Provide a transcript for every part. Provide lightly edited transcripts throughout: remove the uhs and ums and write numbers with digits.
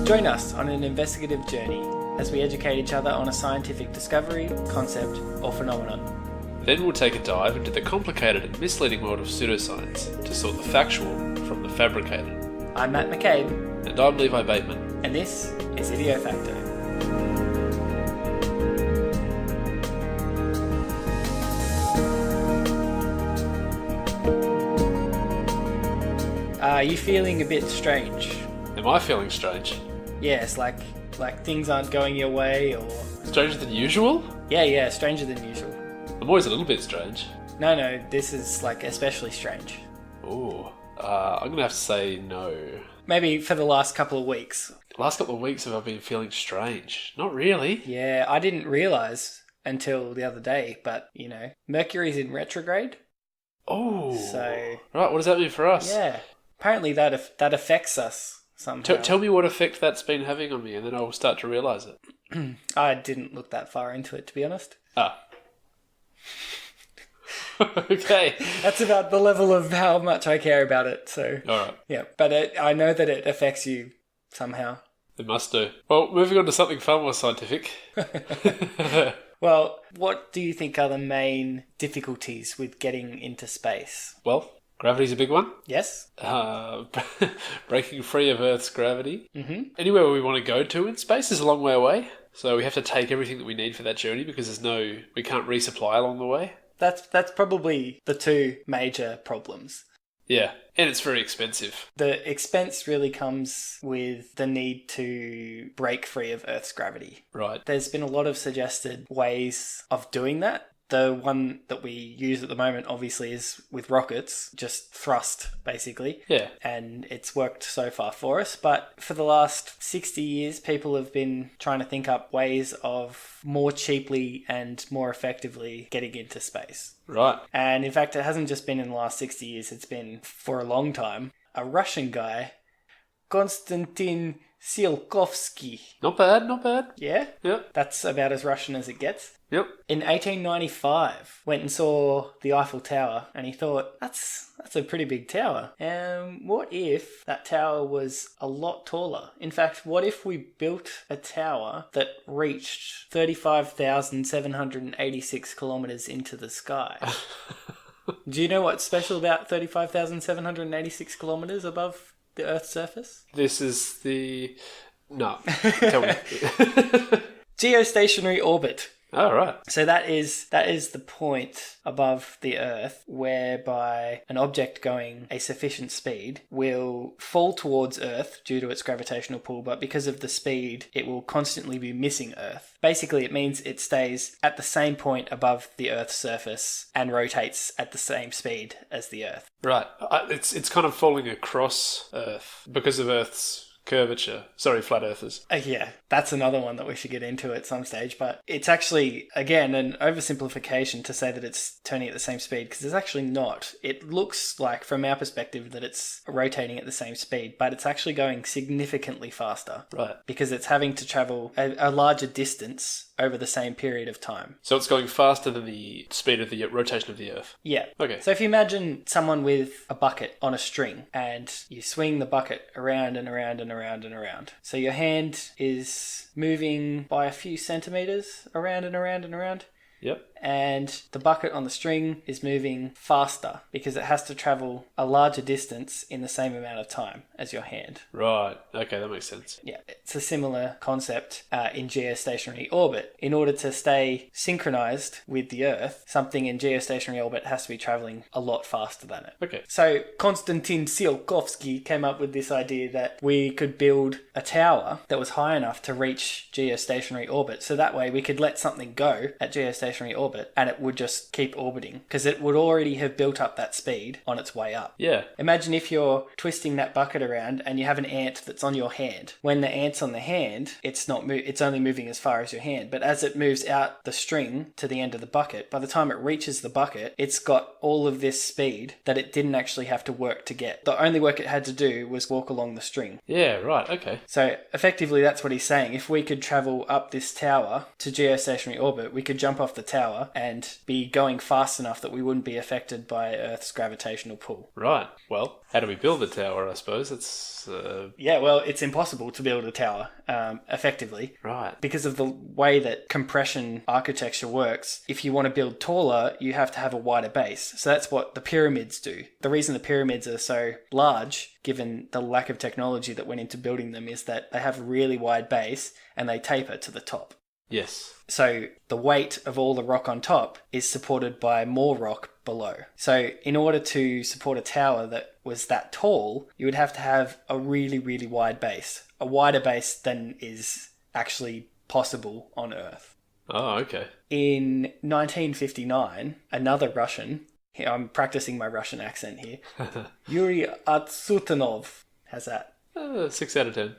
Join us on an investigative journey as we educate each other on a scientific discovery, concept, or phenomenon. Then we'll take a dive into the complicated and misleading world of pseudoscience to sort the factual from the fabricated. I'm Matt McCabe. And I'm Levi Bateman. And this is Idio Facto. Are you feeling a bit strange? Am I feeling strange? Yes, like things aren't going your way, or... Stranger than usual? Yeah, stranger than usual. I'm always a little bit strange. No, this is especially strange. Ooh, I'm gonna have to say no. Maybe for the last couple of weeks. The last couple of weeks have I been feeling strange? Not really. Yeah, I didn't realise until the other day, but, Mercury's in retrograde. Oh. So... Right, what does that mean for us? Yeah, apparently that affects us somehow. Tell me what effect that's been having on me, and then I'll start to realise it. I didn't look that far into it, to be honest. Ah. Okay. That's about the level of how much I care about it, so... Alright. Yeah, but I know that it affects you somehow. It must do. Well, moving on to something far more scientific. Well, what do you think are the main difficulties with getting into space? Well, gravity's a big one. Yes. Breaking free of Earth's gravity. Mm-hmm. Anywhere we want to go to in space is a long way away. So we have to take everything that we need for that journey because we can't resupply along the way. That's probably the two major problems. Yeah, and it's very expensive. The expense really comes with the need to break free of Earth's gravity. Right. There's been a lot of suggested ways of doing that. The one that we use at the moment, obviously, is with rockets, just thrust, basically. Yeah. And it's worked so far for us. But for the last 60 years, people have been trying to think up ways of more cheaply and more effectively getting into space. Right. And in fact, it hasn't just been in the last 60 years, it's been for a long time. A Russian guy, Konstantin Tsiolkovsky. Not bad. Yeah? Yep. That's about as Russian as it gets. Yep. In 1895, went and saw the Eiffel Tower, and he thought, that's a pretty big tower. What if that tower was a lot taller? In fact, what if we built a tower that reached 35,786 kilometres into the sky? Do you know what's special about 35,786 kilometres above the Earth's surface? This is the... No. Tell me. Geostationary orbit. Oh, right. So that is the point above the Earth whereby an object going a sufficient speed will fall towards Earth due to its gravitational pull, but because of the speed, it will constantly be missing Earth. Basically, it means it stays at the same point above the Earth's surface and rotates at the same speed as the Earth. Right. It's kind of falling across Earth because of Earth's curvature. Sorry, flat earthers. Yeah, that's another one that we should get into at some stage, but it's actually, again, an oversimplification to say that it's turning at the same speed, because it's actually not. It looks like, from our perspective, that it's rotating at the same speed, but it's actually going significantly faster. Right. Because it's having to travel a larger distance over the same period of time. So it's going faster than the speed of the rotation of the Earth. Yeah. Okay. So if you imagine someone with a bucket on a string, and you swing the bucket around and around and around and around. So your hand is moving by a few centimetres around and around and around. Yep. And the bucket on the string is moving faster because it has to travel a larger distance in the same amount of time as your hand. Right. Okay, that makes sense. Yeah, it's a similar concept in geostationary orbit. In order to stay synchronized with the Earth, something in geostationary orbit has to be traveling a lot faster than it. Okay. So Konstantin Tsiolkovsky came up with this idea that we could build a tower that was high enough to reach geostationary orbit. So that way we could let something go at geostationary orbit and it would just keep orbiting because it would already have built up that speed on its way up. Yeah. Imagine if you're twisting that bucket around and you have an ant that's on your hand. When the ant's on the hand, it's only moving as far as your hand, but as it moves out the string to the end of the bucket, by the time it reaches the bucket, it's got all of this speed that it didn't actually have to work to get. The only work it had to do was walk along the string. Yeah, right, okay. So effectively that's what he's saying. If we could travel up this tower to geostationary orbit, we could jump off off the tower and be going fast enough that we wouldn't be affected by Earth's gravitational pull. Right. Well, how do we build the tower, I suppose? Yeah, well, it's impossible to build a tower effectively. Right. Because of the way that compression architecture works, if you want to build taller, you have to have a wider base. So that's what the pyramids do. The reason the pyramids are so large, given the lack of technology that went into building them, is that they have a really wide base and they taper to the top. Yes. So the weight of all the rock on top is supported by more rock below. So in order to support a tower that was that tall, you would have to have a really, really wide base. A wider base than is actually possible on Earth. Oh, okay. In 1959, another Russian, I'm practicing my Russian accent here, Yuri Atsutanov, how's that? 6 out of 10.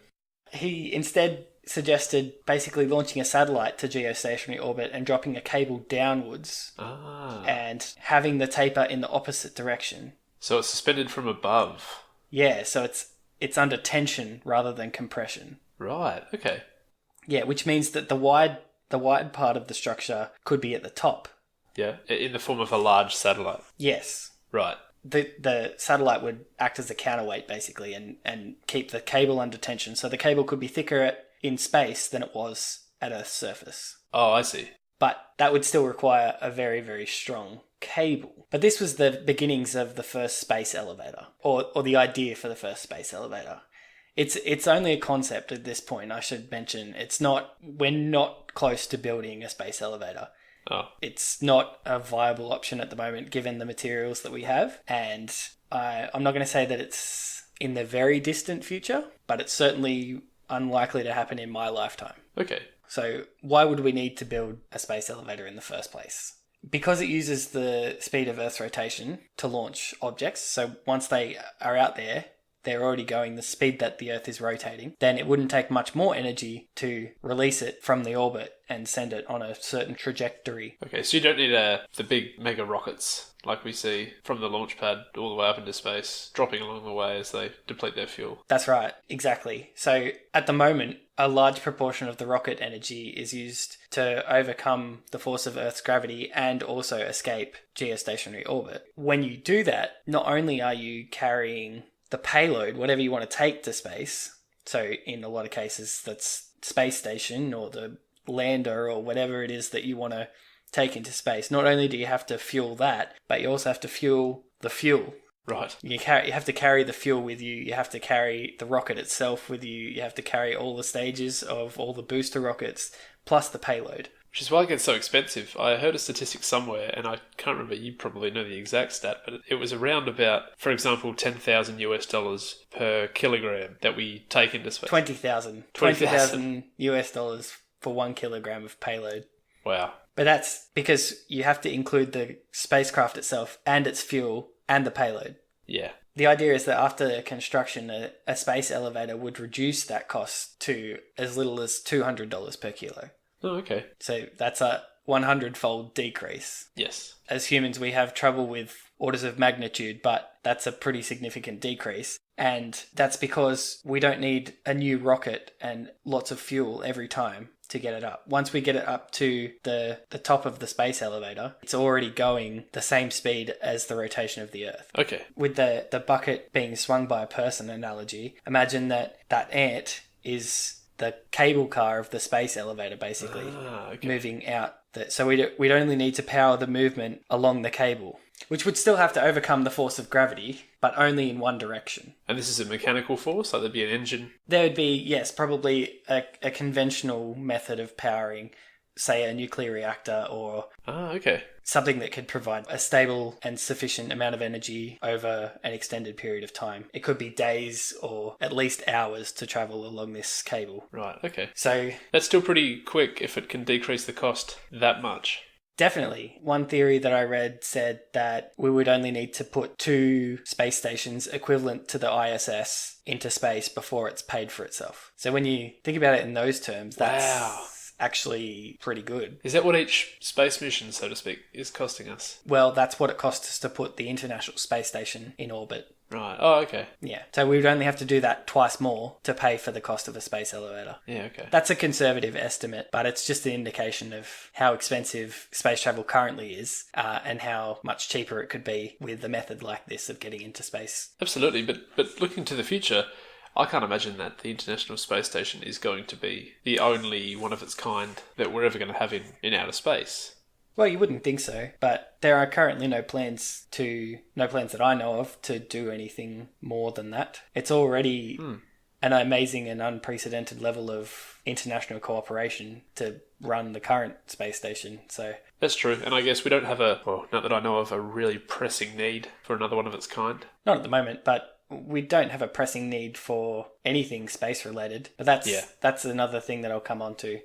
He instead suggested basically launching a satellite to geostationary orbit and dropping a cable downwards and having the taper in the opposite direction. So it's suspended from above. Yeah, so it's under tension rather than compression. Right, okay. Yeah, which means that the wide part of the structure could be at the top. Yeah, in the form of a large satellite. Yes. Right. The satellite would act as a counterweight basically and keep the cable under tension. So the cable could be thicker in space than it was at Earth's surface. Oh, I see. But that would still require a very, very strong cable. But this was the beginnings of the first space elevator, or the idea for the first space elevator. It's only a concept at this point, I should mention. We're not close to building a space elevator. Oh. It's not a viable option at the moment, given the materials that we have. And I'm not going to say that it's in the very distant future, but it's certainly unlikely to happen in my lifetime. Okay. So why would we need to build a space elevator in the first place? Because it uses the speed of Earth's rotation to launch objects. So once they are out there, they're already going the speed that the Earth is rotating. Then it wouldn't take much more energy to release it from the orbit and send it on a certain trajectory. Okay, so you don't need the big mega rockets like we see from the launch pad all the way up into space, dropping along the way as they deplete their fuel. That's right, exactly. So at the moment, a large proportion of the rocket energy is used to overcome the force of Earth's gravity and also escape geostationary orbit. When you do that, not only are you carrying the payload, whatever you want to take to space, so in a lot of cases that's space station or the lander or whatever it is that you want to take into space, not only do you have to fuel that, but you also have to fuel the fuel. Right. You have to carry the fuel with you, you have to carry the rocket itself with you, you have to carry all the stages of all the booster rockets, plus the payload. Which is why it gets so expensive. I heard a statistic somewhere, and I can't remember, you probably know the exact stat, but it was around about, for example, $10,000 per kilogram that we take into space. $20,000 US for 1 kilogram of payload. Wow. But that's because you have to include the spacecraft itself and its fuel and the payload. Yeah. The idea is that after construction, a space elevator would reduce that cost to as little as $200 per kilo. Oh, okay. So that's a 100-fold decrease. Yes. As humans, we have trouble with orders of magnitude, but that's a pretty significant decrease. And that's because we don't need a new rocket and lots of fuel every time to get it up. Once we get it up to the top of the space elevator, it's already going the same speed as the rotation of the Earth. Okay. With the bucket being swung by a person analogy, imagine that ant is the cable car of the space elevator, basically, moving out. So we'd only need to power the movement along the cable, which would still have to overcome the force of gravity, but only in one direction. And this is a mechanical force? Like there'd be an engine? There would be, yes, probably a conventional method of powering, say, a nuclear reactor or okay. something that could provide a stable and sufficient amount of energy over an extended period of time. It could be days or at least hours to travel along this cable. Right, okay. So that's still pretty quick if it can decrease the cost that much. Definitely. One theory that I read said that we would only need to put 2 space stations equivalent to the ISS into space before it's paid for itself. So when you think about it in those terms, that's actually pretty good. Is that what each space mission, so to speak, is costing us? Well, that's what it costs us to put the International Space Station in orbit. Right. Oh, okay. Yeah. So we would only have to do that twice more to pay for the cost of a space elevator. Yeah, okay. That's a conservative estimate, but it's just an indication of how expensive space travel currently is, and how much cheaper it could be with a method like this of getting into space. Absolutely, but looking to the future, I can't imagine that the International Space Station is going to be the only one of its kind that we're ever going to have in outer space. Well, you wouldn't think so, but there are currently no plans that I know of to do anything more than that. It's already an amazing and unprecedented level of international cooperation to run the current space station. So That's true, and I guess we don't have not that I know of, a really pressing need for another one of its kind. not at the moment, but we don't have a pressing need for anything space related. But that's another thing that I'll come on to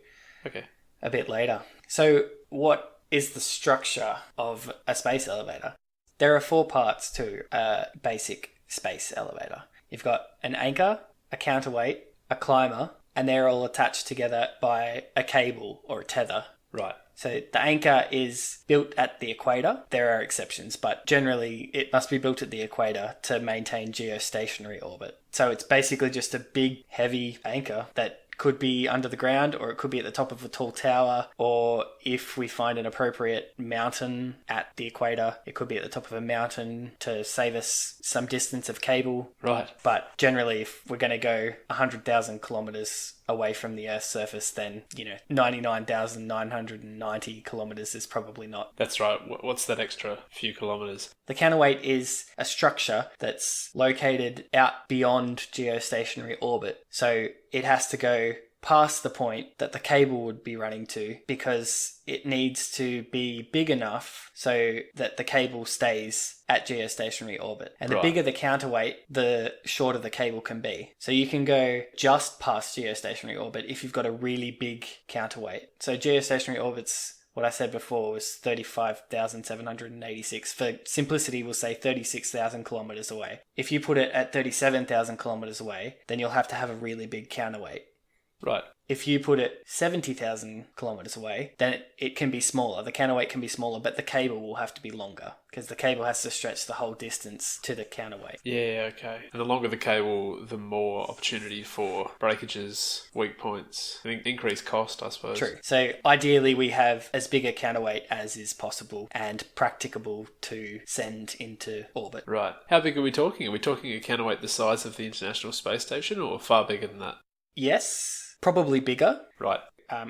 a bit later. So what is the structure of a space elevator? There are 4 parts to a basic space elevator. You've got an anchor, a counterweight, a climber, and they're all attached together by a cable or a tether. Right. So the anchor is built at the equator. There are exceptions, but generally it must be built at the equator to maintain geostationary orbit. So it's basically just a big, heavy anchor that could be under the ground, or it could be at the top of a tall tower, or if we find an appropriate mountain at the equator, it could be at the top of a mountain to save us some distance of cable. Right. But generally, if we're going to go 100,000 kilometers away from the Earth's surface, then 99,990 kilometers is probably not. That's right. What's that extra few kilometers? The counterweight is a structure that's located out beyond geostationary orbit. So it has to go past the point that the cable would be running to, because it needs to be big enough so that the cable stays at geostationary orbit. And the bigger the counterweight, the shorter the cable can be. So you can go just past geostationary orbit if you've got a really big counterweight. So geostationary orbit's, what I said before, was 35,786. For simplicity, we'll say 36,000 kilometers away. If you put it at 37,000 kilometers away, then you'll have to have a really big counterweight. Right. If you put it 70,000 kilometers away, then it can be smaller. The counterweight can be smaller, but the cable will have to be longer, because the cable has to stretch the whole distance to the counterweight. Yeah, okay. And the longer the cable, the more opportunity for breakages, weak points, increased cost, I suppose. True. So ideally we have as big a counterweight as is possible and practicable to send into orbit. Right. How big are we talking? Are we talking a counterweight the size of the International Space Station, or far bigger than that? Yes. Probably bigger. Right.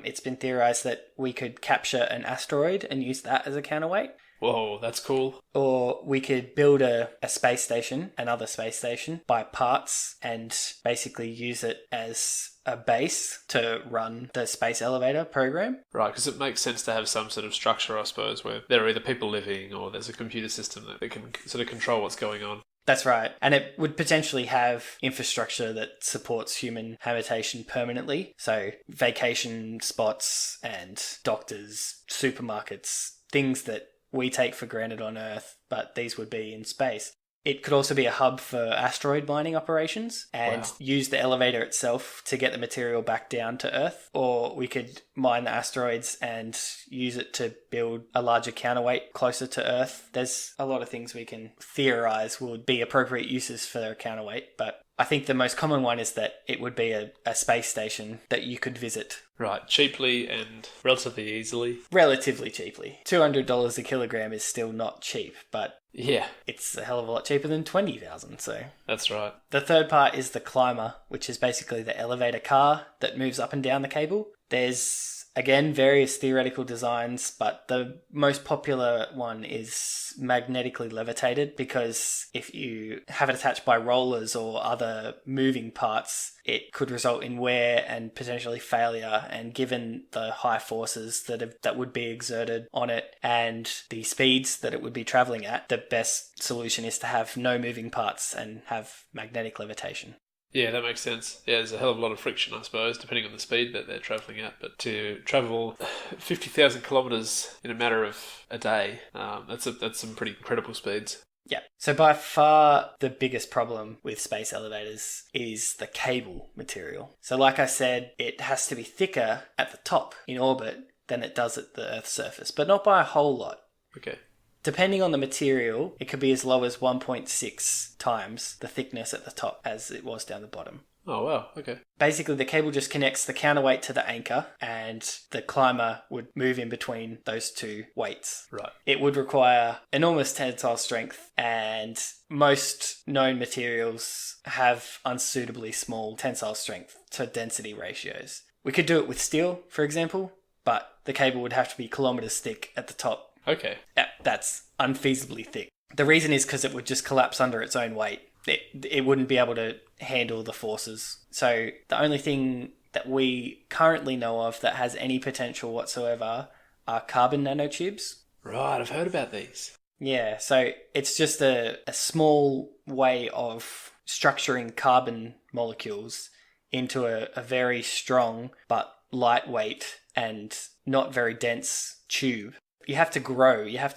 It's been theorized that we could capture an asteroid and use that as a counterweight. Whoa, that's cool. Or we could build a space station, another space station, buy parts and basically use it as a base to run the space elevator program. Right, because it makes sense to have some sort of structure, I suppose, where there are either people living or there's a computer system that can sort of control what's going on. That's right. And it would potentially have infrastructure that supports human habitation permanently. So vacation spots and doctors, supermarkets, things that we take for granted on Earth, but these would be in space. It could also be a hub for asteroid mining operations and use the elevator itself to get the material back down to Earth. Or we could mine the asteroids and use it to build a larger counterweight closer to Earth. There's a lot of things we can theorize would be appropriate uses for a counterweight, but I think the most common one is that it would be a space station that you could visit. Right, cheaply and relatively easily. Relatively cheaply. $200 a kilogram is still not cheap, but yeah, it's a hell of a lot cheaper than 20,000, so. That's right. The third part is the climber, which is basically the elevator car that moves up and down the cable. There's, again, various theoretical designs, but the most popular one is magnetically levitated, because if you have it attached by rollers or other moving parts, it could result in wear and potentially failure. And given the high forces that would be exerted on it and the speeds that it would be traveling at, the best solution is to have no moving parts and have magnetic levitation. Yeah, that makes sense. Yeah, there's a hell of a lot of friction, I suppose, depending on the speed that they're travelling at. But to travel 50,000 kilometres in a matter of a day, that's some pretty incredible speeds. Yeah. So by far the biggest problem with space elevators is the cable material. So like I said, it has to be thicker at the top in orbit than it does at the Earth's surface, but not by a whole lot. Okay. Depending on the material, it could be as low as 1.6 times the thickness at the top as it was down the bottom. Oh, wow. Okay. Basically, the cable just connects the counterweight to the anchor, and the climber would move in between those two weights. Right. It would require enormous tensile strength, and most known materials have unsuitably small tensile strength to density ratios. We could do it with steel, for example, but the cable would have to be kilometers thick at the top. Okay. That's unfeasibly thick. The reason is because it would just collapse under its own weight. It wouldn't be able to handle the forces. So the only thing that we currently know of that has any potential whatsoever are carbon nanotubes. Right, I've heard about these. Yeah, so it's just a small way of structuring carbon molecules into a very strong but lightweight and not very dense tube. You have to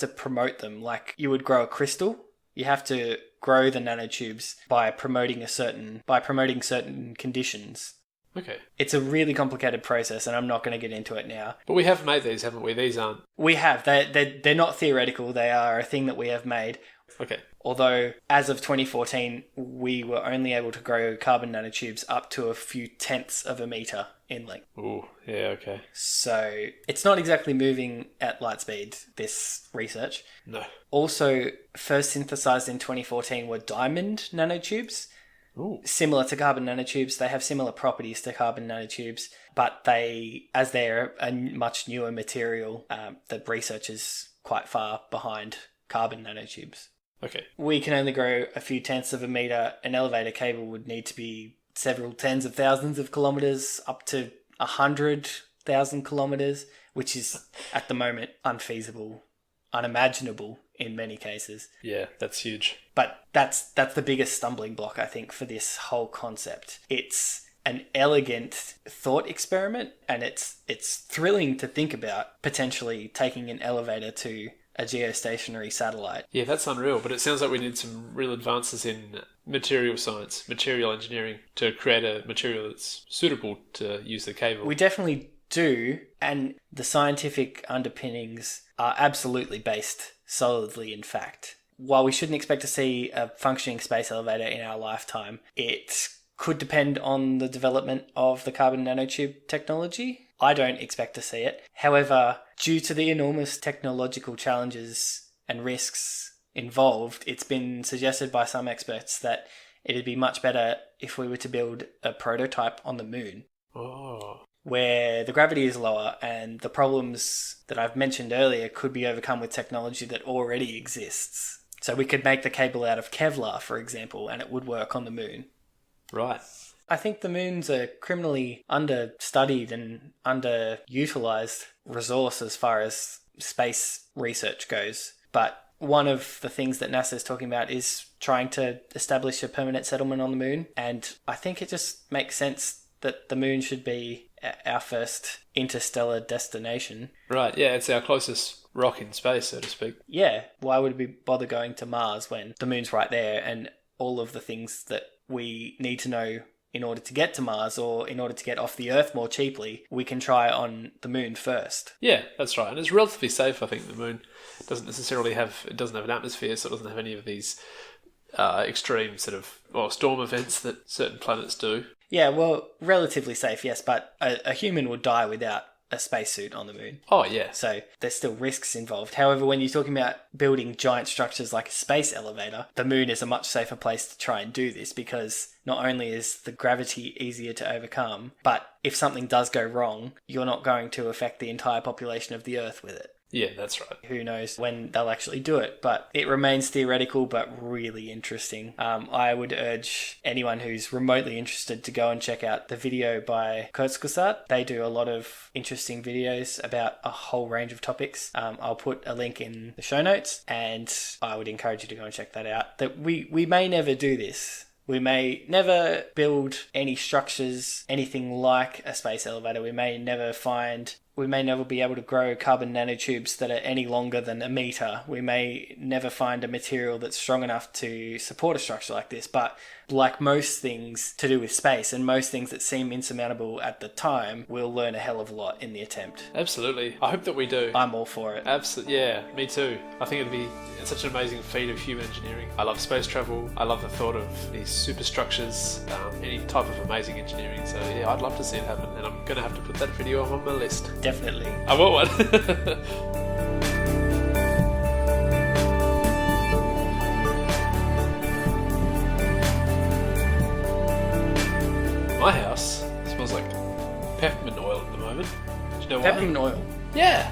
promote them like you would grow a crystal. You have to grow the nanotubes by promoting certain conditions. Okay. It's a really complicated process, and I'm not going to get into it now. But we have made these, haven't we? These aren't... We have. They're not theoretical. They are a thing that we have made. Okay. Although, as of 2014, we were only able to grow carbon nanotubes up to a few tenths of a metre in length. Ooh, yeah, okay. So, it's not exactly moving at light speed, this research. No. Also, first synthesized in 2014 were diamond nanotubes. Ooh. Similar to carbon nanotubes, they have similar properties to carbon nanotubes, but as they're a much newer material, the research is quite far behind carbon nanotubes. Okay. We can only grow a few tenths of a metre. An elevator cable would need to be several tens of thousands of kilometres, up to 100,000 kilometres, which is, at the moment, unfeasible, unimaginable in many cases. Yeah, that's huge. But that's the biggest stumbling block, I think, for this whole concept. It's an elegant thought experiment, and it's thrilling to think about potentially taking an elevator to a geostationary satellite. Yeah, that's unreal, but it sounds like we need some real advances in material science, material engineering, to create a material that's suitable to use the cable. We definitely do, and the scientific underpinnings are absolutely based solidly in fact. While we shouldn't expect to see a functioning space elevator in our lifetime, it could depend on the development of the carbon nanotube technology. I don't expect to see it. However, due to the enormous technological challenges and risks involved, it's been suggested by some experts that it'd be much better if we were to build a prototype on the moon. Oh. Where the gravity is lower and the problems that I've mentioned earlier could be overcome with technology that already exists. So we could make the cable out of Kevlar, for example, and it would work on the moon. Right. I think the moon's a criminally understudied and underutilized resource as far as space research goes. But one of the things that NASA is talking about is trying to establish a permanent settlement on the moon. And I think it just makes sense that the moon should be our first interstellar destination. Right, yeah, it's our closest rock in space, so to speak. Yeah, why would we bother going to Mars when the moon's right there and all of the things that we need to know in order to get to Mars or in order to get off the Earth more cheaply, we can try on the moon first. Yeah, that's right. And it's relatively safe, I think. The moon doesn't have an atmosphere, so it doesn't have any of these extreme storm events that certain planets do. Yeah, well, relatively safe, yes, but a human would die without a spacesuit on the moon. Oh, yeah. So there's still risks involved. However, when you're talking about building giant structures like a space elevator, the moon is a much safer place to try and do this because not only is the gravity easier to overcome, but if something does go wrong, you're not going to affect the entire population of the Earth with it. Yeah, that's right. Who knows when they'll actually do it, but it remains theoretical but really interesting. I would urge anyone who's remotely interested to go and check out the video by Kurzgesagt. They do a lot of interesting videos about a whole range of topics. I'll put a link in the show notes, and I would encourage you to go and check that out. That we may never do this. We may never build any structures, anything like a space elevator. We may never find we may never be able to grow carbon nanotubes that are any longer than a meter. We may never find a material that's strong enough to support a structure like this. But like most things to do with space and most things that seem insurmountable at the time, we'll learn a hell of a lot in the attempt. Absolutely. I hope that we do. I'm all for it. Absolutely. Yeah, me too. I think it'd be such an amazing feat of human engineering. I love space travel. I love the thought of these superstructures, any type of amazing engineering. So yeah, I'd love to see it happen, and I'm going to have to put that video on my list. Definitely. I want one. My house smells like peppermint oil at the moment. Do you know why? Peppermint oil. Yeah.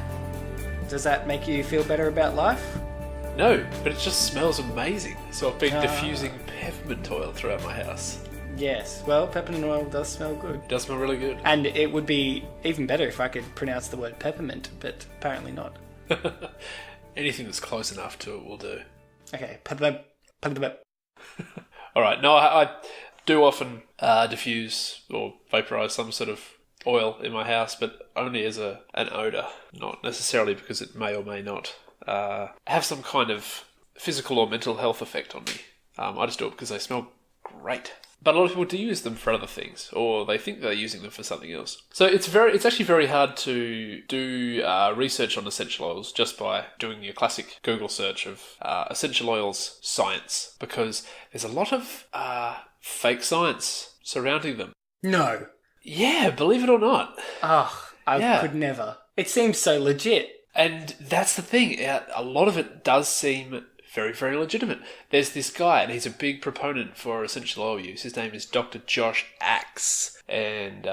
Does that make you feel better about life? No, but it just smells amazing. So I've been diffusing peppermint oil throughout my house. Yes. Well, peppermint oil does smell good. It does smell really good. And it would be even better if I could pronounce the word peppermint, but apparently not. Anything that's close enough to it will do. Okay. Peppermint. All right. No, I do often diffuse or vaporize some sort of oil in my house, but only as an odour, not necessarily because it may or may not have some kind of physical or mental health effect on me. I just do it because they smell great. But a lot of people do use them for other things, or they think they're using them for something else. So it's actually very hard to do research on essential oils just by doing your classic Google search of essential oils science, because there's a lot of fake science surrounding them. No. Yeah, believe it or not. Oh, I could never. It seems so legit. And that's the thing. A lot of it does seem very, very legitimate. There's this guy, and he's a big proponent for essential oil use. His name is Dr. Josh Axe. And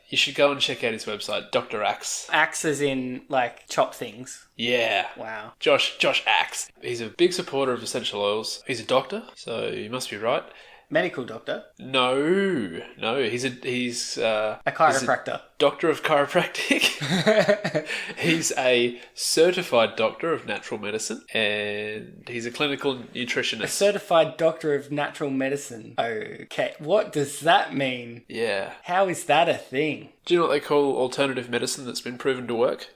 you should go and check out his website, Dr. Axe. Axe as in, like, chop things. Yeah. Wow. Josh Axe. He's a big supporter of essential oils. He's a doctor, so you must be right. Medical doctor? No, he's a chiropractor. He's a doctor of chiropractic. He's a certified doctor of natural medicine, and he's a clinical nutritionist. A certified doctor of natural medicine. Okay, what does that mean? Yeah. How is that a thing? Do you know what they call alternative medicine that's been proven to work?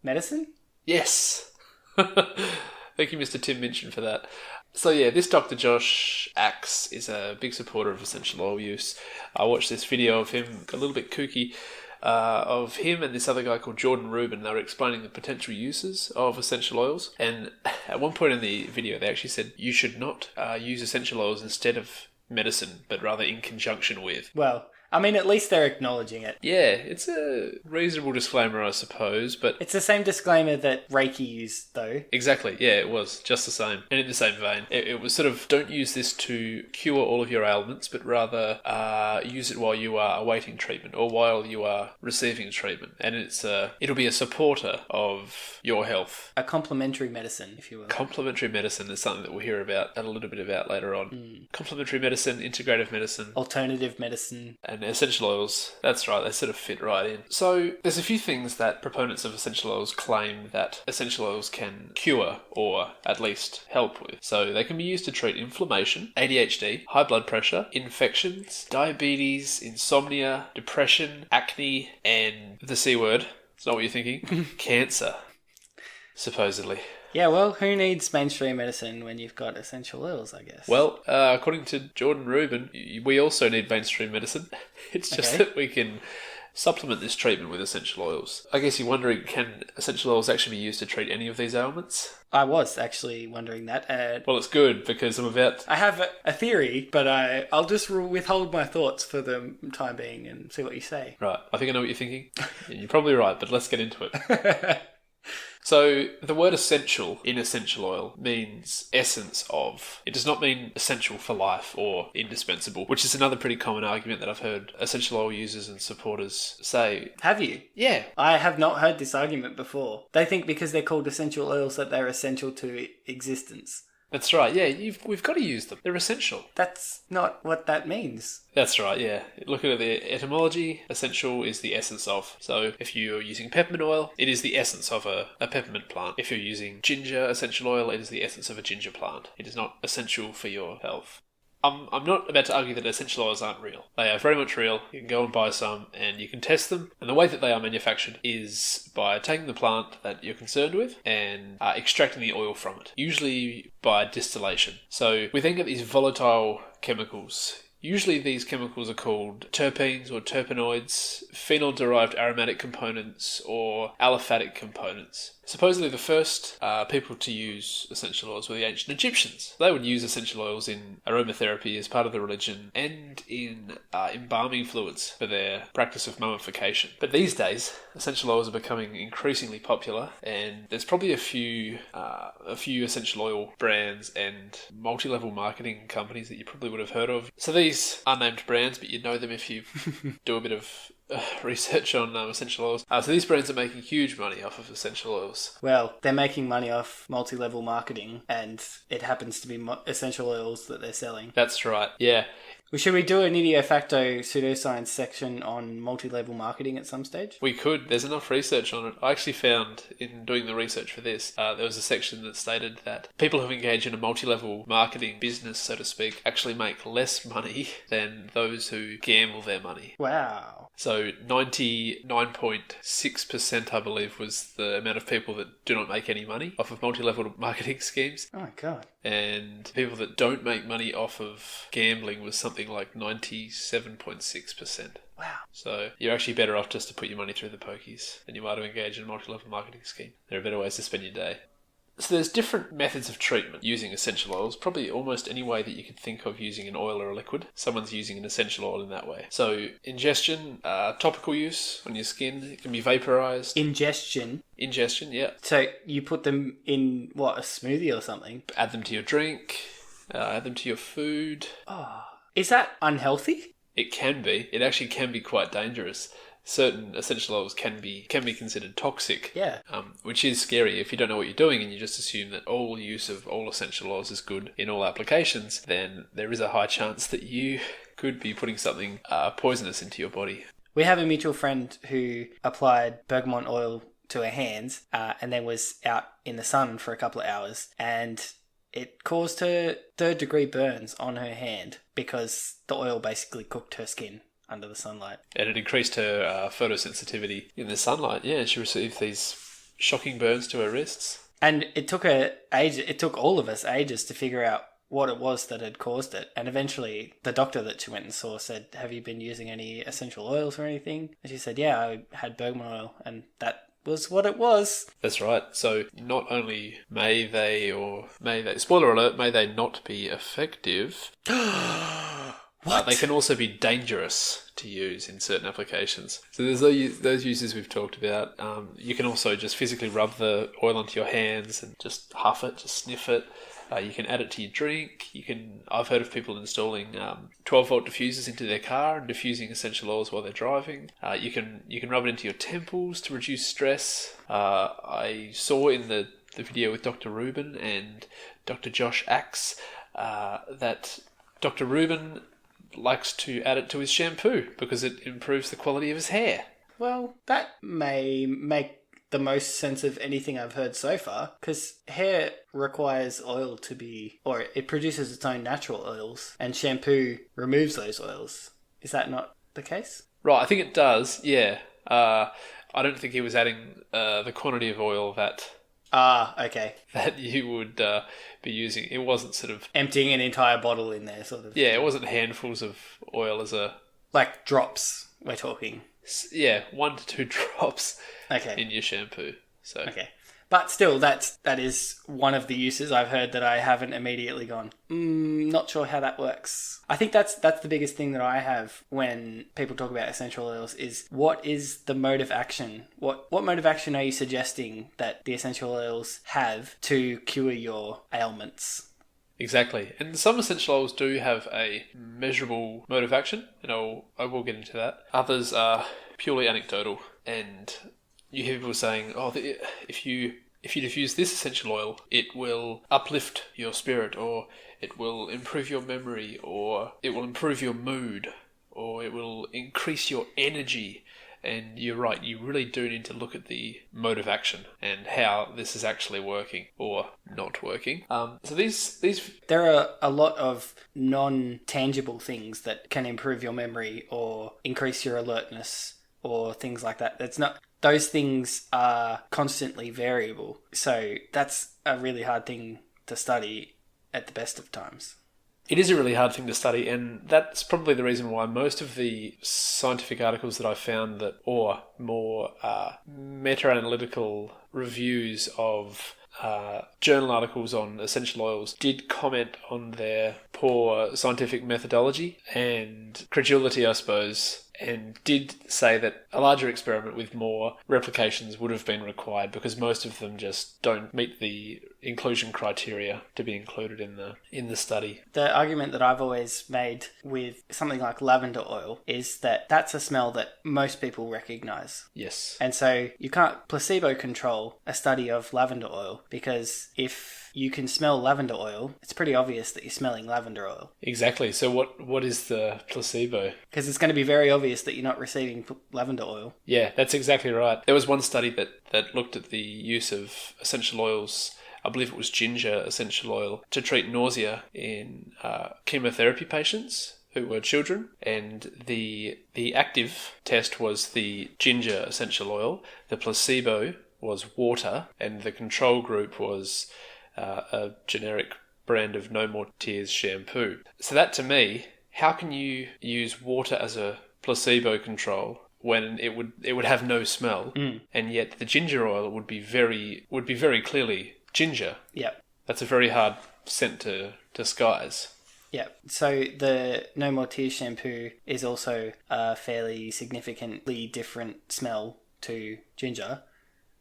Medicine? Yes. Thank you, Mr. Tim Minchin, for that. So yeah, this Dr. Josh Axe is a big supporter of essential oil use. I watched this video of him, a little bit kooky, of him and this other guy called Jordan Rubin. They were explaining the potential uses of essential oils. And at one point in the video, they actually said you should not use essential oils instead of medicine, but rather in conjunction with. Well, I mean, at least they're acknowledging it. Yeah, it's a reasonable disclaimer, I suppose, but... It's the same disclaimer that Reiki used, though. Exactly, yeah, it was. Just the same. And in the same vein. It was sort of, don't use this to cure all of your ailments, but rather use it while you are awaiting treatment, or while you are receiving treatment. And it'll be a supporter of your health. A complementary medicine, if you will. Complementary medicine is something that we'll hear about, a little bit about later on. Complementary medicine, integrative medicine. Alternative medicine. And essential oils, that's right, they sort of fit right in. So there's a few things that proponents of essential oils claim that essential oils can cure or at least help with. So they can be used to treat inflammation, ADHD, high blood pressure, infections, diabetes, insomnia, depression, acne, and the C word, it's not what you're thinking, cancer, supposedly. Yeah, well, who needs mainstream medicine when you've got essential oils, I guess? Well, according to Jordan Rubin, we also need mainstream medicine. It's just that we can supplement this treatment with essential oils. I guess you're wondering, can essential oils actually be used to treat any of these ailments? I was actually wondering that. Well, it's good because I have a theory, but I'll just withhold my thoughts for the time being and see what you say. Right, I think I know what you're thinking. You're probably right, but let's get into it. So, the word essential in essential oil means essence of. It does not mean essential for life or indispensable, which is another pretty common argument that I've heard essential oil users and supporters say. Have you? Yeah. I have not heard this argument before. They think because they're called essential oils that they're essential to existence. That's right, yeah, we've got to use them. They're essential. That's not what that means. That's right, yeah. Looking at the etymology, essential is the essence of. So if you're using peppermint oil, it is the essence of a peppermint plant. If you're using ginger essential oil, it is the essence of a ginger plant. It is not essential for your health. I'm not about to argue that essential oils aren't real. They are very much real. You can go and buy some and you can test them. And the way that they are manufactured is by taking the plant that you're concerned with and extracting the oil from it, usually by distillation. So we then get these volatile chemicals. Usually these chemicals are called terpenes or terpenoids, phenol-derived aromatic components, or aliphatic components. Supposedly the first people to use essential oils were the ancient Egyptians. They would use essential oils in aromatherapy as part of the religion and in embalming fluids for their practice of mummification. But these days, essential oils are becoming increasingly popular, and there's probably a few essential oil brands and multi-level marketing companies that you probably would have heard of. So these are named brands, but you know them if you do a bit of research on essential oils. So these brands are making huge money off of essential oils. Well, they're making money off multi-level marketing, and it happens to be essential oils that they're selling. That's right, yeah. Well, should we do an ideo facto pseudoscience section on multi-level marketing at some stage? We could. There's enough research on it. I actually found, in doing the research for this, there was a section that stated that people who engage in a multi-level marketing business, so to speak, actually make less money than those who gamble their money. Wow. So 99.6%, I believe, was the amount of people that do not make any money off of multi-level marketing schemes. Oh, God. And people that don't make money off of gambling was something like 97.6%. Wow. So you're actually better off just to put your money through the pokies than you are to engage in a multi-level marketing scheme. There are better ways to spend your day. So there's different methods of treatment using essential oils, probably almost any way that you could think of using an oil or a liquid. Someone's using an essential oil in that way. So ingestion, topical use on your skin, it can be vaporized. Ingestion, yeah. so you put them in, what, a smoothie or something? Add them to your drink, add them to your food. Oh, is that unhealthy? It can be. It actually can be quite dangerous. Certain essential oils can be considered toxic. Yeah. Which is scary. If you don't know what you're doing and you just assume that all use of all essential oils is good in all applications, then there is a high chance that you could be putting something poisonous into your body. We have a mutual friend who applied bergamot oil to her hands and then was out in the sun for a couple of hours, and it caused her third-degree burns on her hand because the oil basically cooked her skin under the sunlight. And it increased her photosensitivity in the sunlight. Yeah, she received these shocking burns to her wrists. And it took all of us ages to figure out what it was that had caused it. And eventually the doctor that she went and saw said, "Have you been using any essential oils or anything?" And she said, "Yeah, I had bergamot oil." And that was what it was. That's right. So not only may they, spoiler alert, may they not be effective... What? They can also be dangerous to use in certain applications. So there's those uses we've talked about. You can also just physically rub the oil onto your hands and just huff it, just sniff it. You can add it to your drink. I've heard of people installing 12-volt diffusers into their car and diffusing essential oils while they're driving. You can rub it into your temples to reduce stress. I saw in the video with Dr. Rubin and Dr. Josh Axe that Dr. Rubin likes to add it to his shampoo because it improves the quality of his hair. Well, that may make the most sense of anything I've heard so far, because hair requires oil to be, or it produces its own natural oils, and shampoo removes those oils. Is that not the case? Right, I think it does, yeah. I don't think he was adding the quantity of oil that okay. that you would be using. It wasn't sort of... emptying an entire bottle in there, sort of. Yeah, it wasn't handfuls of oil as a... like drops, we're talking. Yeah, 1 to 2 drops in your shampoo. So. Okay. But still, that is one of the uses I've heard that I haven't immediately gone, not sure how that works. I think that's the biggest thing that I have when people talk about essential oils is, what is the mode of action? What mode of action are you suggesting that the essential oils have to cure your ailments? Exactly. And some essential oils do have a measurable mode of action, and I will get into that. Others are purely anecdotal, and you hear people saying, if you diffuse this essential oil, it will uplift your spirit, or it will improve your memory, or it will improve your mood, or it will increase your energy. And you're right, you really do need to look at the mode of action and how this is actually working or not working. So these There are a lot of non-tangible things that can improve your memory or increase your alertness or things like that. Those things are constantly variable. So that's a really hard thing to study at the best of times. It is a really hard thing to study, and that's probably the reason why most of the scientific articles that I found or more meta-analytical reviews of journal articles on essential oils did comment on their poor scientific methodology and credulity, I suppose, and did say that a larger experiment with more replications would have been required because most of them just don't meet the inclusion criteria to be included in the study. The argument that I've always made with something like lavender oil is that that's a smell that most people recognise. Yes. And so you can't placebo control a study of lavender oil because if you can smell lavender oil, it's pretty obvious that you're smelling lavender oil. Exactly. So what is the placebo? Because it's going to be very obvious that you're not receiving lavender oil. Yeah, that's exactly right. There was one study that looked at the use of essential oils, I believe it was ginger essential oil, to treat nausea in chemotherapy patients who were children, and the active test was the ginger essential oil, the placebo was water, and the control group was a generic brand of No More Tears shampoo. So that, to me, how can you use water as a placebo control when it would have no smell, and yet the ginger oil would be very clearly ginger? Yeah. That's a very hard scent to disguise. Yeah. So the No More Tears shampoo is also a fairly significantly different smell to ginger.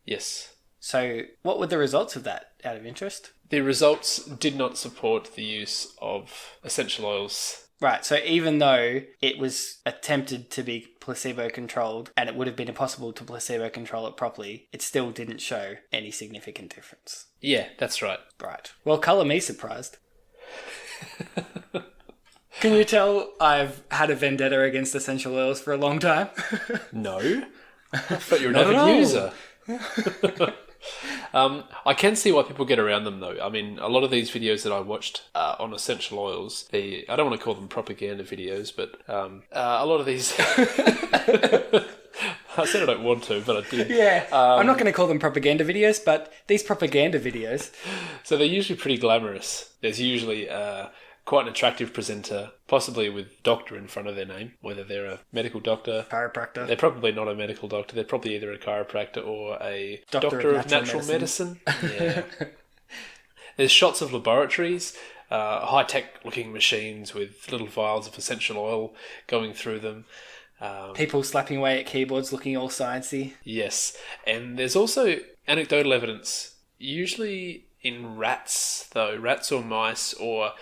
Yes. So what were the results of that, out of interest? The results did not support the use of essential oils. Right, so even though it was attempted to be placebo-controlled and it would have been impossible to placebo-control it properly, it still didn't show any significant difference. Yeah, that's right. Right. Well, colour me surprised. Can you tell I've had a vendetta against essential oils for a long time? No. I thought you were an Not at avid all. user. I can see why people get around them, though. I mean, a lot of these videos that I watched on essential oils, I don't want to call them propaganda videos, but a lot of these... I said I don't want to, but I did. Yeah, I'm not going to call them propaganda videos, but these propaganda videos... So they're usually pretty glamorous. There's usually quite an attractive presenter, possibly with doctor in front of their name, whether they're a medical doctor. Chiropractor. They're probably not a medical doctor. They're probably either a chiropractor or a Doctor of natural medicine. Yeah. There's shots of laboratories, high-tech looking machines with little vials of essential oil going through them. People slapping away at keyboards looking all sciencey. Yes. And there's also anecdotal evidence, usually in rats, though, rats or mice or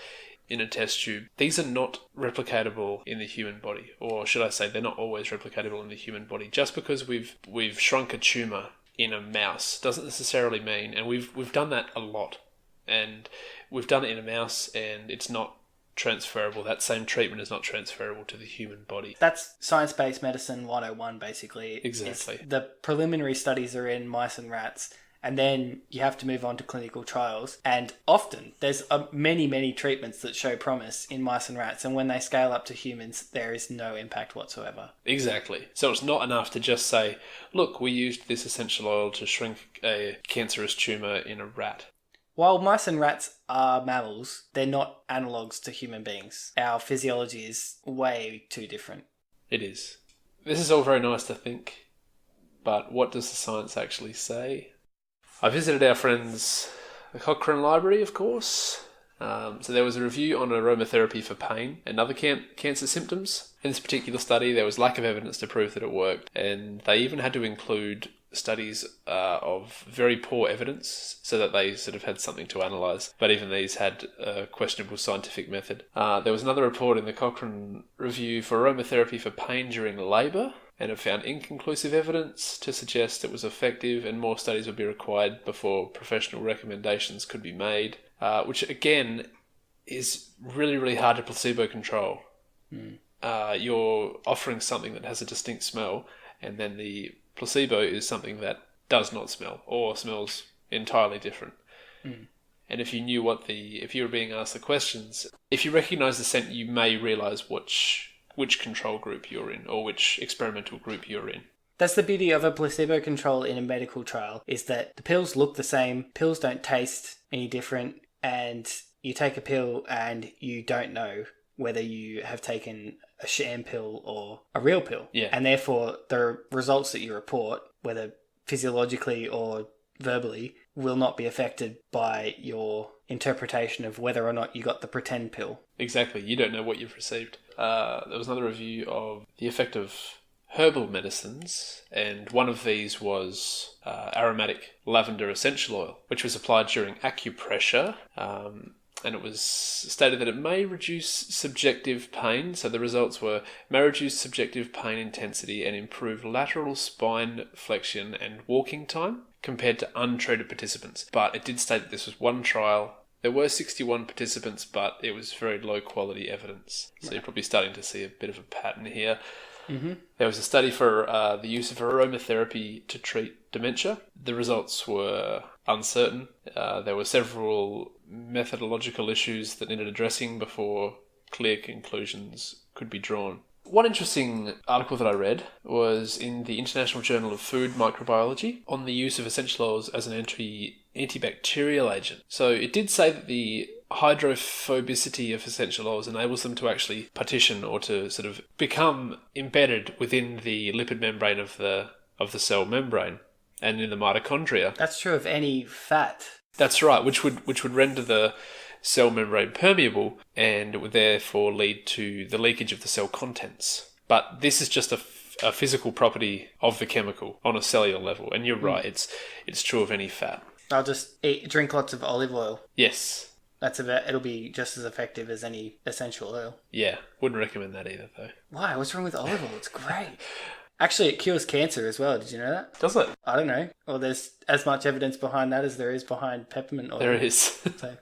in a test tube. These are not replicatable in the human body, or should I say they're not always replicatable in the human body. Just because we've shrunk a tumour in a mouse doesn't necessarily mean, and we've done that a lot, and we've done it in a mouse and it's not transferable. That same treatment is not transferable to the human body. That's science-based medicine 101, basically. Exactly. The preliminary studies are in mice and rats, and then you have to move on to clinical trials. And often, there's many, many treatments that show promise in mice and rats, and when they scale up to humans, there is no impact whatsoever. Exactly. So it's not enough to just say, look, we used this essential oil to shrink a cancerous tumour in a rat. While mice and rats are mammals, they're not analogues to human beings. Our physiology is way too different. It is. This is all very nice to think, but what does the science actually say? I visited our friends, the Cochrane Library, of course. So there was a review on aromatherapy for pain and other cancer symptoms. In this particular study, there was lack of evidence to prove that it worked, and they even had to include studies of very poor evidence so that they sort of had something to analyse. But even these had a questionable scientific method. There was another report in the Cochrane review for aromatherapy for pain during labour, and it found inconclusive evidence to suggest it was effective, and more studies would be required before professional recommendations could be made, which again is really, really hard to placebo control. You're offering something that has a distinct smell, and then the placebo is something that does not smell or smells entirely different. And if you were being asked the questions, if you recognise the scent, you may realise which control group you're in or which experimental group you're in. That's the beauty of a placebo control in a medical trial, is that the pills look the same, pills don't taste any different, and you take a pill and you don't know whether you have taken a sham pill or a real pill. Yeah. And therefore, the results that you report, whether physiologically or verbally, will not be affected by your interpretation of whether or not you got the pretend pill. Exactly. You don't know what you've received. There was another review of the effect of herbal medicines, and one of these was aromatic lavender essential oil, which was applied during acupressure. And it was stated that it may reduce subjective pain. So the results were may reduce subjective pain intensity and improve lateral spine flexion and walking time compared to untreated participants. But it did state that this was one trial. There were 61 participants, but it was very low quality evidence. So you're probably starting to see a bit of a pattern here. Mm-hmm. There was a study for the use of aromatherapy to treat dementia. The results were uncertain. There were several methodological issues that needed addressing before clear conclusions could be drawn. One interesting article that I read was in the International Journal of Food Microbiology on the use of essential oils as an antibacterial agent. So it did say that the hydrophobicity of essential oils enables them to actually partition or to sort of become embedded within the lipid membrane of the cell membrane and in the mitochondria. That's true of any fat. That's right, which would render the cell membrane permeable, and it would therefore lead to the leakage of the cell contents. But this is just a physical property of the chemical on a cellular level, and you're right, it's true of any fat. I'll just drink lots of olive oil. Yes. It'll be just as effective as any essential oil. Yeah, wouldn't recommend that either, though. Why? What's wrong with olive oil? It's great. Actually, it cures cancer as well. Did you know that? Does it? I don't know. Well, there's as much evidence behind that as there is behind peppermint oil. There is. So.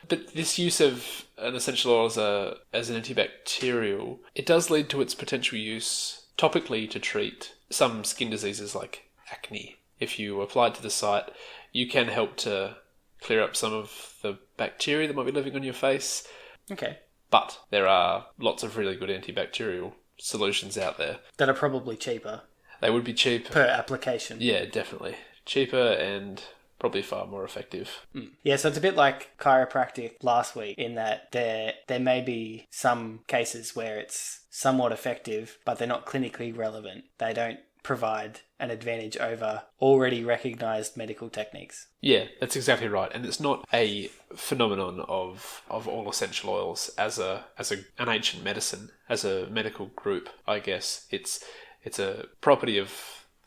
But this use of an essential oil as an antibacterial, it does lead to its potential use topically to treat some skin diseases like acne. If you apply it to the site, you can help to clear up some of the bacteria that might be living on your face. Okay. But there are lots of really good antibacterial solutions out there. That are probably cheaper. They would be cheap. Per application. Yeah, definitely. Cheaper and probably far more effective. Yeah, so it's a bit like chiropractic last week in that there may be some cases where it's somewhat effective, but they're not clinically relevant. They don't provide an advantage over already recognised medical techniques. Yeah, that's exactly right. And it's not a phenomenon of all essential oils as an ancient medicine, as a medical group, I guess. It's a property of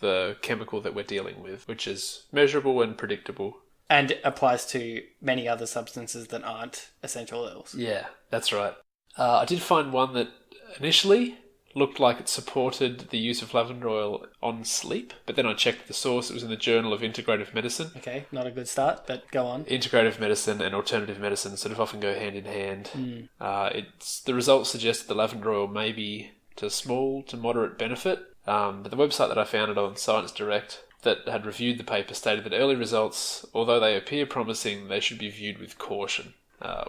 the chemical that we're dealing with, which is measurable and predictable. And applies to many other substances that aren't essential oils. Yeah, that's right. I did find one that initially looked like it supported the use of lavender oil on sleep, but then I checked the source. It was in the Journal of Integrative Medicine. Okay, not a good start, but go on. Integrative medicine and alternative medicine sort of often go hand in hand. The results suggest that the lavender oil may be to small to moderate benefit, but the website that I found it on, Science Direct, that had reviewed the paper stated that early results, although they appear promising, they should be viewed with caution,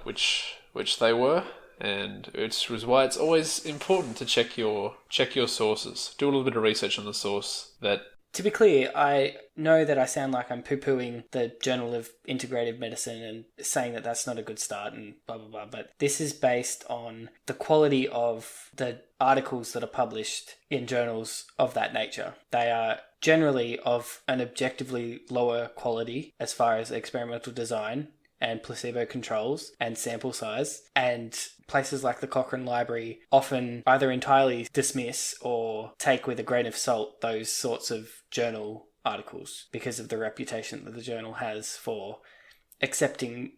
which they were. And it was why it's always important to check your sources. Do a little bit of research on the source. To be clear, I know that I sound like I'm poo-pooing the Journal of Integrative Medicine and saying that that's not a good start and blah, blah, blah, but this is based on the quality of the articles that are published in journals of that nature. They are generally of an objectively lower quality as far as experimental design and placebo controls and sample size, and places like the Cochrane Library often either entirely dismiss or take with a grain of salt those sorts of journal articles because of the reputation that the journal has for accepting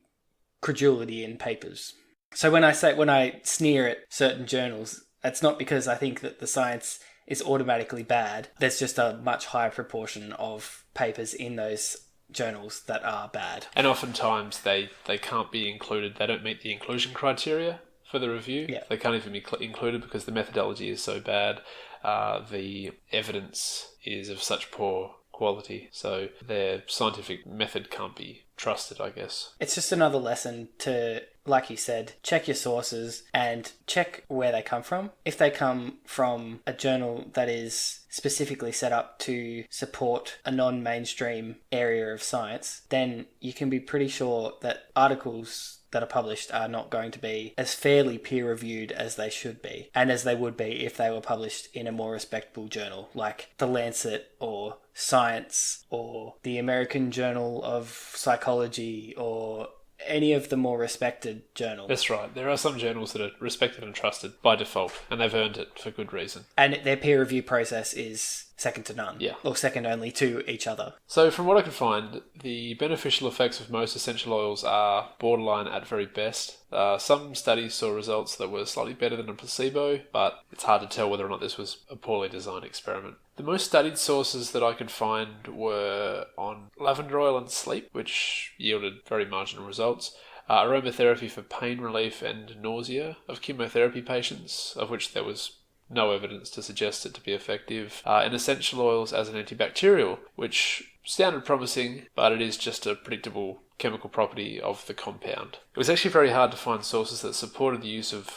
credulity in papers. So when I sneer at certain journals, that's not because I think that the science is automatically bad. There's just a much higher proportion of papers in those journals that are bad. And oftentimes they can't be included. They don't meet the inclusion criteria for the review. Yeah. They can't even be included because the methodology is so bad. The evidence is of such poor quality, so their scientific method can't be trusted, I guess. It's just another lesson to, like you said, check your sources and check where they come from. If they come from a journal that is specifically set up to support a non-mainstream area of science, then you can be pretty sure that articles that are published are not going to be as fairly peer-reviewed as they should be, and as they would be if they were published in a more respectable journal, like The Lancet or Science or the American Journal of Psychology or any of the more respected journals. That's right. There are some journals that are respected and trusted by default, and they've earned it for good reason. And their peer review process is second to none. Yeah. Or second only to each other. So from what I can find, the beneficial effects of most essential oils are borderline at very best. Some studies saw results that were slightly better than a placebo, but it's hard to tell whether or not this was a poorly designed experiment. The most studied sources that I could find were on lavender oil and sleep, which yielded very marginal results. Aromatherapy for pain relief and nausea of chemotherapy patients, of which there was no evidence to suggest it to be effective. And essential oils as an antibacterial, which sounded promising, but it is just a predictable chemical property of the compound. It was actually very hard to find sources that supported the use of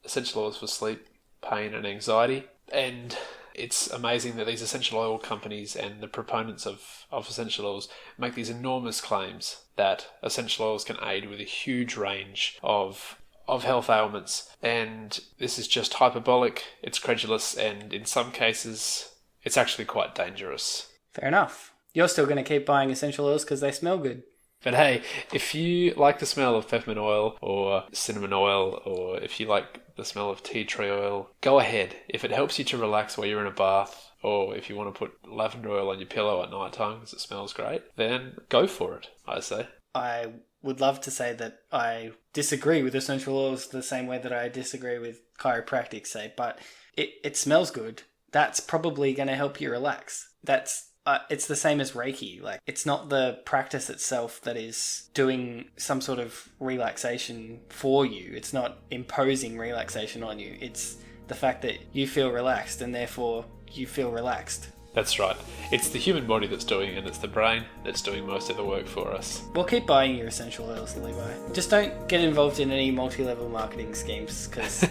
essential oils for sleep, pain and anxiety. And it's amazing that these essential oil companies and the proponents of essential oils make these enormous claims that essential oils can aid with a huge range of health ailments. And this is just hyperbolic, it's credulous, and in some cases, it's actually quite dangerous. Fair enough. You're still going to keep buying essential oils because they smell good. But hey, if you like the smell of peppermint oil or cinnamon oil, or if you like the smell of tea tree oil, go ahead. If it helps you to relax while you're in a bath, or if you want to put lavender oil on your pillow at night time because it smells great, then go for it, I say. I would love to say that I disagree with essential oils the same way that I disagree with chiropractic, say, but it smells good. That's probably going to help you relax. It's the same as Reiki. Like, it's not the practice itself that is doing some sort of relaxation for you. It's not imposing relaxation on you. It's the fact that you feel relaxed and therefore you feel relaxed. That's right. It's the human body that's doing it, and it's the brain that's doing most of the work for us. Well, keep buying your essential oils, Levi. Just don't get involved in any multi-level marketing schemes, because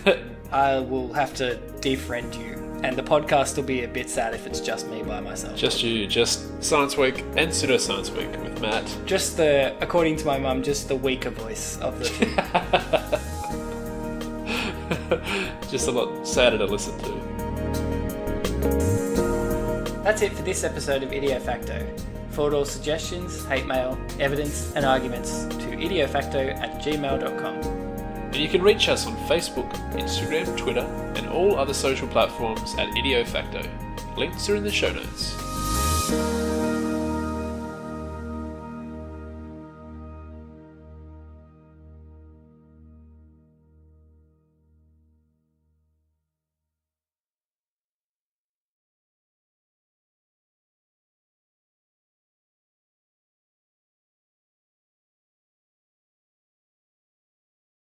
I will have to defriend you. And the podcast will be a bit sad if it's just me by myself. Just you, just Science Week and Pseudo-Science Week with Matt. Just according to my mum, just the weaker voice of the two. Just a lot sadder to listen to. That's it for this episode of Idio Facto. Forward all suggestions, hate mail, evidence and arguments to idiofacto@gmail.com. And you can reach us on Facebook, Instagram, Twitter and all other social platforms at Idio Facto. Links are in the show notes.